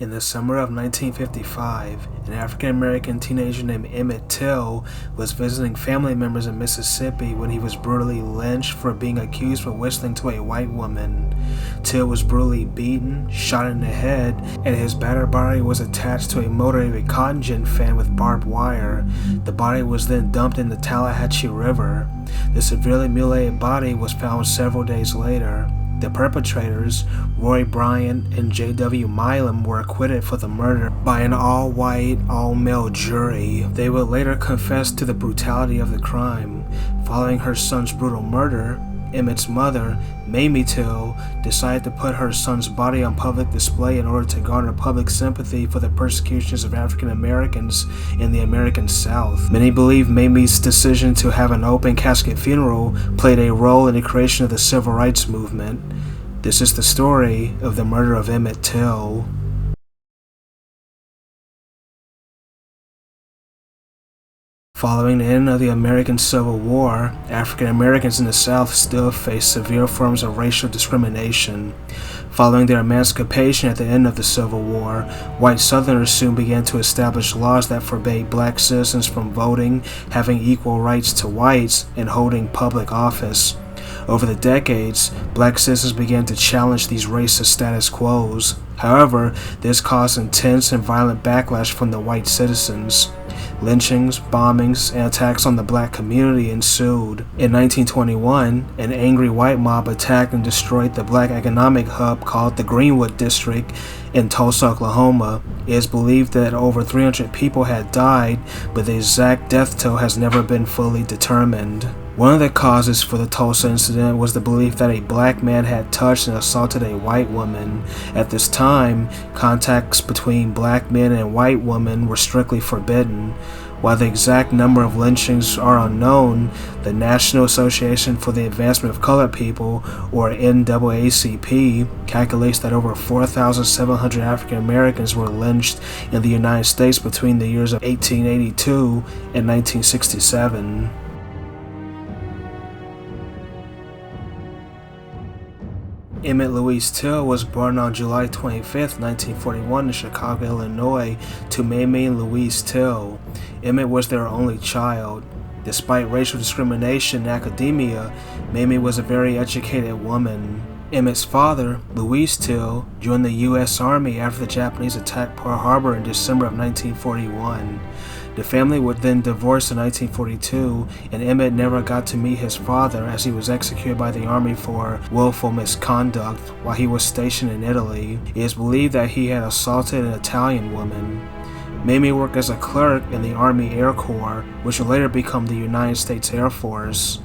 In the summer of 1955, an African-American teenager named Emmett Till was visiting family members in Mississippi when he was brutally lynched for being accused of whistling to a white woman. Till was brutally beaten, shot in the head, and his battered body was attached to a motor of a cotton gin fan with barbed wire. The body was then dumped in the Tallahatchie River. The severely mutilated body was found several days later. The perpetrators, Roy Bryant and J.W. Milam, were acquitted for the murder by an all-white, all-male jury. They would later confess to the brutality of the crime. Following her son's brutal murder, Emmett's mother, Mamie Till, decided to put her son's body on public display in order to garner public sympathy for the persecutions of African Americans in the American South. Many believe Mamie's decision to have an open casket funeral played a role in the creation of the civil rights movement. This is the story of the murder of Emmett Till. Following the end of the American Civil War, African Americans in the South still faced severe forms of racial discrimination. Following their emancipation at the end of the Civil War, white Southerners soon began to establish laws that forbade black citizens from voting, having equal rights to whites, and holding public office. Over the decades, black citizens began to challenge these racist status quos. However, this caused intense and violent backlash from the white citizens. Lynchings, bombings, and attacks on the black community ensued. In 1921, an angry white mob attacked and destroyed the black economic hub called the Greenwood District in Tulsa, Oklahoma. It is believed that over 300 people had died, but the exact death toll has never been fully determined. One of the causes for the Tulsa incident was the belief that a black man had touched and assaulted a white woman. At this time, contacts between black men and white women were strictly forbidden. While the exact number of lynchings are unknown, the National Association for the Advancement of Colored People, or NAACP, calculates that over 4,700 African Americans were lynched in the United States between the years of 1882 and 1967. Emmett Louise Till was born on July 25, 1941 in Chicago, Illinois, to Mamie and Louise Till. Emmett was their only child. Despite racial discrimination in academia, Mamie was a very educated woman. Emmett's father, Louise Till, joined the U.S. Army after the Japanese attacked Pearl Harbor in December of 1941. The family would then divorce in 1942, and Emmett never got to meet his father as he was executed by the Army for willful misconduct while he was stationed in Italy. It is believed that he had assaulted an Italian woman. Mamie worked as a clerk in the Army Air Corps, which would later become the United States Air Force.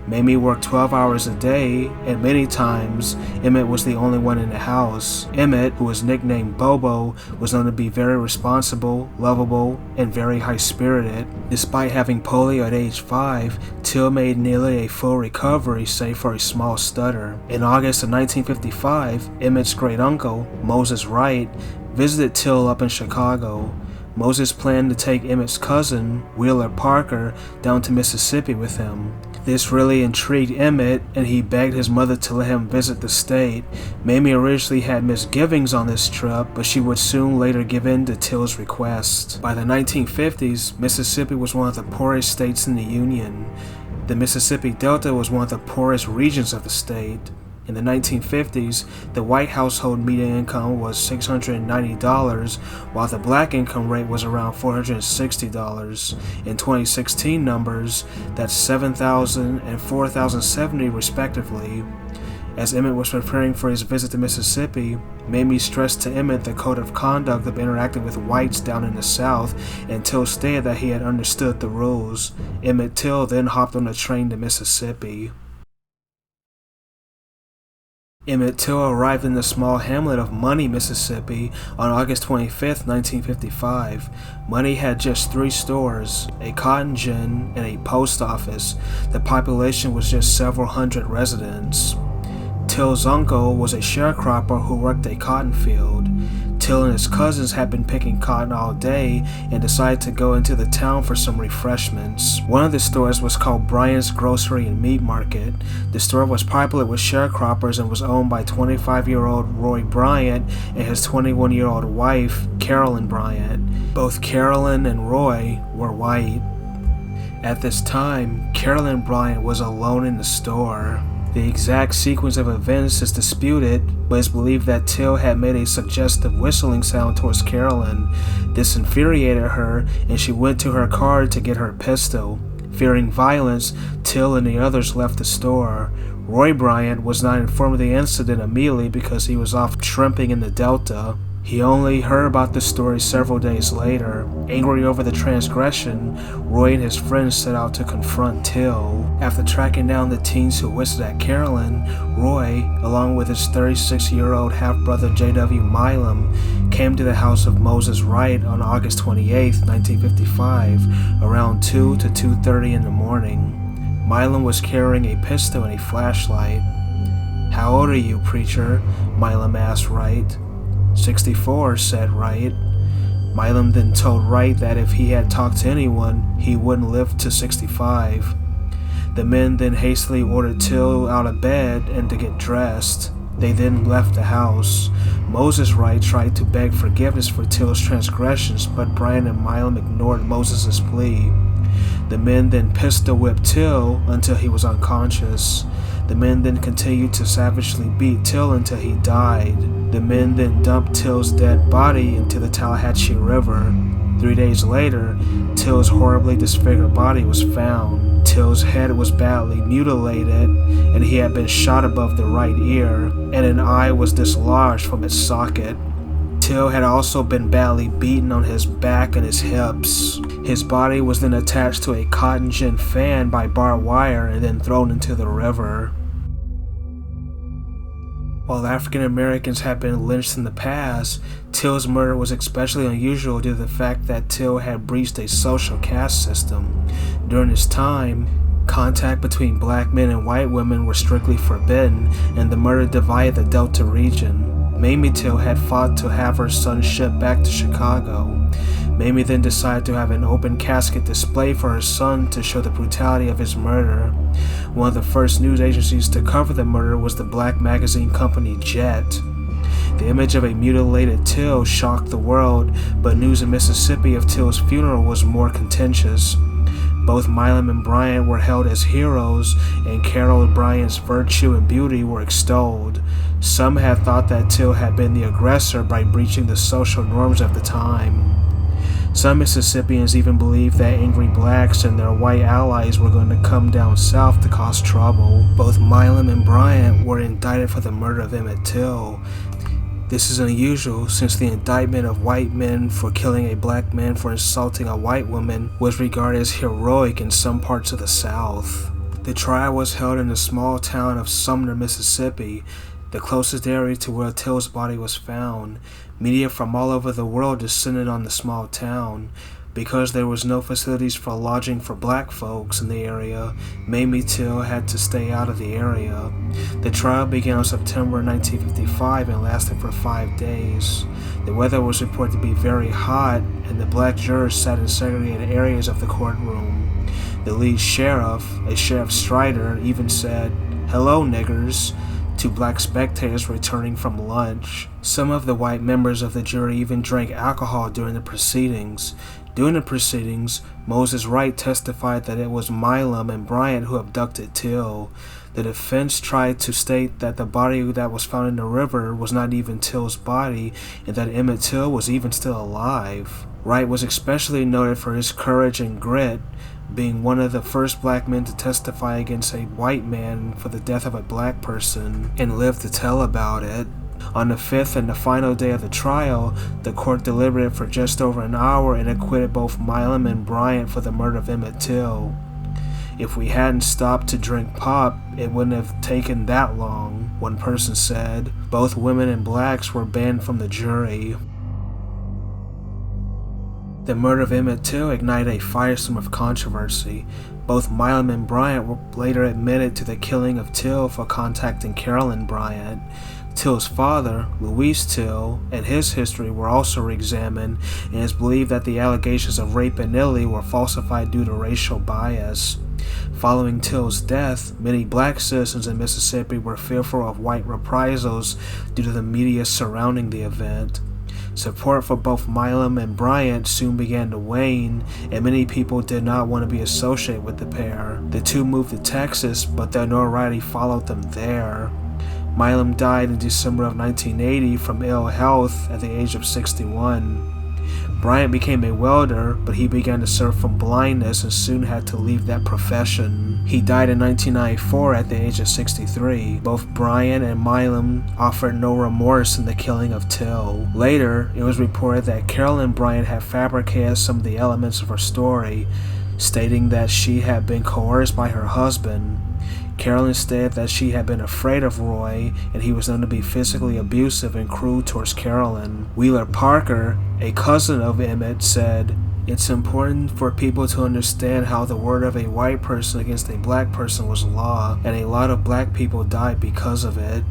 Mamie worked 12 hours a day, and many times, Emmett was the only one in the house. Emmett, who was nicknamed Bobo, was known to be very responsible, lovable, and very high-spirited. Despite having polio at age 5, Till made nearly a full recovery save for a small stutter. In August of 1955, Emmett's great-uncle, Moses Wright, visited Till up in Chicago. Moses planned to take Emmett's cousin, Wheeler Parker, down to Mississippi with him. This really intrigued Emmett, and he begged his mother to let him visit the state. Mamie originally had misgivings on this trip, but she would soon later give in to Till's request. By the 1950s, Mississippi was one of the poorest states in the Union. The Mississippi Delta was one of the poorest regions of the state. In the 1950s, the white household median income was $690, while the black income rate was around $460. In 2016 numbers, that's $7,000 and $4,070 respectively. As Emmett was preparing for his visit to Mississippi, Mamie stressed to Emmett the code of conduct of interacting with whites down in the South, and Till stated that he had understood the rules. Emmett Till then hopped on a train to Mississippi. Emmett Till arrived in the small hamlet of Money, Mississippi on August 25, 1955. Money had just 3 stores, a cotton gin, and a post office. The population was just several hundred residents. Till's uncle was a sharecropper who worked a cotton field. Till and his cousins had been picking cotton all day and decided to go into the town for some refreshments. One of the stores was called Bryant's Grocery and Meat Market. The store was popular with sharecroppers and was owned by 25-year-old Roy Bryant and his 21-year-old wife, Carolyn Bryant. Both Carolyn and Roy were white. At this time, Carolyn Bryant was alone in the store. The exact sequence of events is disputed, but it's believed that Till had made a suggestive whistling sound towards Carolyn. This infuriated her, and she went to her car to get her pistol. Fearing violence, Till and the others left the store. Roy Bryant was not informed of the incident immediately because he was off tramping in the Delta. He only heard about the story several days later. Angry over the transgression, Roy and his friends set out to confront Till. After tracking down the teens who whistled at Carolyn, Roy, along with his 36-year-old half-brother J.W. Milam, came to the house of Moses Wright on August 28, 1955, around 2 to 2:30 in the morning. Milam was carrying a pistol and a flashlight. "How old are you, preacher?" Milam asked Wright. 64, said Wright. Milam then told Wright that if he had talked to anyone, he wouldn't live to 65. The men then hastily ordered Till out of bed and to get dressed. They then left the house. Moses Wright tried to beg forgiveness for Till's transgressions, but Bryant and Milam ignored Moses' plea. The men then pistol whipped Till until he was unconscious. The men then continued to savagely beat Till until he died. The men then dumped Till's dead body into the Tallahatchie River. 3 days later, Till's horribly disfigured body was found. Till's head was badly mutilated, and he had been shot above the right ear, and an eye was dislodged from its socket. Till had also been badly beaten on his back and his hips. His body was then attached to a cotton gin fan by barbed wire and then thrown into the river. While African Americans had been lynched in the past, Till's murder was especially unusual due to the fact that Till had breached a social caste system. During this time, contact between black men and white women were strictly forbidden, and the murder divided the Delta region. Mamie Till had fought to have her son shipped back to Chicago. Mamie then decided to have an open casket display for her son to show the brutality of his murder. One of the first news agencies to cover the murder was the black magazine company Jet. The image of a mutilated Till shocked the world, but news in Mississippi of Till's funeral was more contentious. Both Milam and Bryant were held as heroes, and Carol Bryant's virtue and beauty were extolled. Some had thought that Till had been the aggressor by breaching the social norms of the time. Some Mississippians even believed that angry blacks and their white allies were going to come down south to cause trouble. Both Milam and Bryant were indicted for the murder of Emmett Till. This is unusual since the indictment of white men for killing a black man for insulting a white woman was regarded as heroic in some parts of the South. The trial was held in the small town of Sumner, Mississippi, the closest area to where Till's body was found. Media from all over the world descended on the small town. Because there was no facilities for lodging for black folks in the area, Mamie Till had to stay out of the area. The trial began on September 1955 and lasted for 5 days. The weather was reported to be very hot, and the black jurors sat in segregated areas of the courtroom. The lead sheriff, a Sheriff Strider, even said, "Hello, niggers," to black spectators returning from lunch. Some of the white members of the jury even drank alcohol during the proceedings. During the proceedings, Moses Wright testified that it was Milam and Bryant who abducted Till. The defense tried to state that the body that was found in the river was not even Till's body, and that Emmett Till was even still alive. Wright was especially noted for his courage and grit, being one of the first black men to testify against a white man for the death of a black person, and live to tell about it. On the fifth and the final day of the trial, the court deliberated for just over an hour and acquitted both Milam and Bryant for the murder of Emmett Till. "If we hadn't stopped to drink pop, it wouldn't have taken that long," one person said. Both women and blacks were banned from the jury. The murder of Emmett Till ignited a firestorm of controversy. Both Milam and Bryant were later admitted to the killing of Till for contacting Carolyn Bryant. Till's father, Louis Till, and his history were also examined, and it's believed that the allegations of rape in Italy were falsified due to racial bias. Following Till's death, many black citizens in Mississippi were fearful of white reprisals due to the media surrounding the event. Support for both Milam and Bryant soon began to wane, and many people did not want to be associated with the pair. The two moved to Texas, but their notoriety followed them there. Milam died in December of 1980 from ill health at the age of 61. Bryant became a welder, but he began to suffer from blindness and soon had to leave that profession. He died in 1994 at the age of 63. Both Bryant and Milam offered no remorse in the killing of Till. Later, it was reported that Carolyn Bryant had fabricated some of the elements of her story, stating that she had been coerced by her husband. Carolyn stated that she had been afraid of Roy and he was known to be physically abusive and cruel towards Carolyn. Wheeler Parker, a cousin of Emmett, said, "It's important for people to understand how the word of a white person against a black person was law, and a lot of black people died because of it."